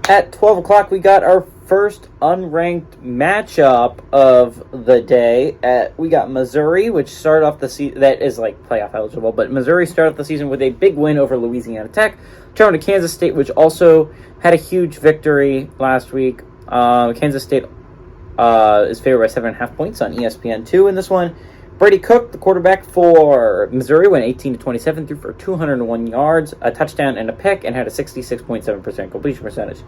At 12 o'clock, we got our first unranked matchup of the day. We got Missouri, which started off the season, that is like playoff eligible, but Missouri started off the season with a big win over Louisiana Tech. Turned to Kansas State, which also had a huge victory last week. Kansas State is favored by 7.5 points on ESPN2 in this one. Brady Cook, the quarterback for Missouri, went 18-27, threw for 201 yards, a touchdown, and a pick, and had a 66.7% completion percentage.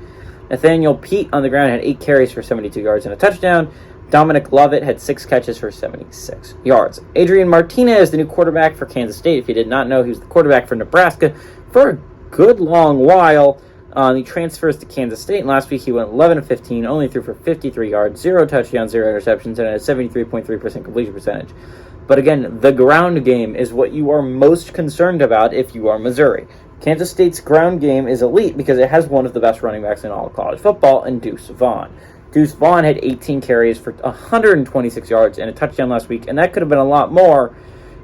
Nathaniel Pete on the ground had 8 carries for 72 yards and a touchdown. Dominic Lovett had 6 catches for 76 yards. Adrian Martinez, the new quarterback for Kansas State. If you did not know, he was the quarterback for Nebraska for a good long while. He transfers to Kansas State, and last week he went 11-15, only threw for 53 yards, 0 touchdowns, 0 interceptions, and a 73.3% completion percentage. But again, the ground game is what you are most concerned about if you are Missouri. Kansas State's ground game is elite because it has one of the best running backs in all of college football, in Deuce Vaughn. Deuce Vaughn had 18 carries for 126 yards and a touchdown last week, and that could have been a lot more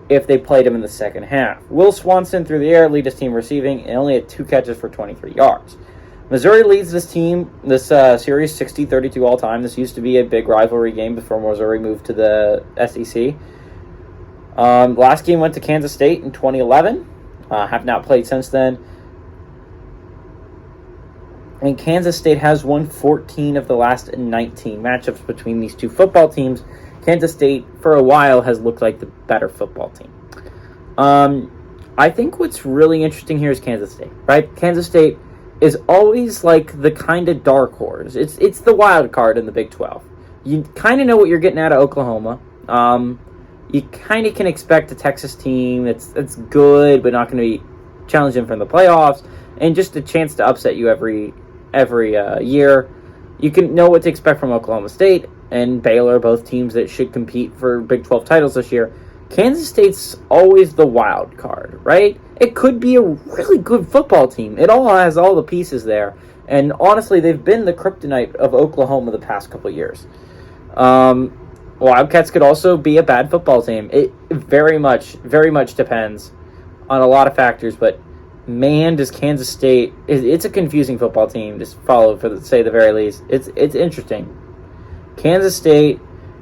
if they played him in the second half. Will Swanson through the air lead his team receiving and only had 2 catches for 23 yards. Missouri leads this team, this series, 60-32 all time. This used to be a big rivalry game before Missouri moved to the SEC. Last game went to Kansas State in 2011. Have not played since then. And Kansas State has won 14 of the last 19 matchups between these two football teams. Kansas State, for a while, has looked like the better football team. I think what's really interesting here is Kansas State, right? Kansas State is always like the kind of dark horse. It's the wild card in the Big 12. You kind of know what you're getting out of Oklahoma. You kind of can expect a Texas team that's good, but not going to be challenging from the playoffs, and just a chance to upset you every year. You can know what to expect from Oklahoma State and Baylor, both teams that should compete for Big 12 titles this year. Kansas State's always the wild card, right? It could be a really good football team. It all has all the pieces there. And honestly, they've been the kryptonite of Oklahoma the past couple of years. Wildcats could also be a bad football team. It very much depends on a lot of factors, but man, does Kansas State... It's a confusing football team to follow, for say the very least. It's interesting. Kansas State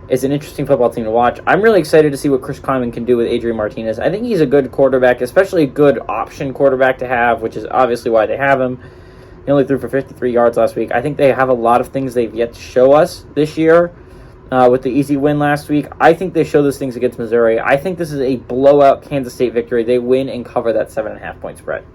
is an interesting football team to watch. I'm really excited to see what Chris Kleiman can do with Adrian Martinez. I think he's a good quarterback, especially a good option quarterback to have, which is obviously why they have him. He only threw for 53 yards last week. I think they have a lot of things they've yet to show us this year with the easy win last week. I think they show those things against Missouri. I think this is a blowout Kansas State victory. They win and cover that 7.5 point spread.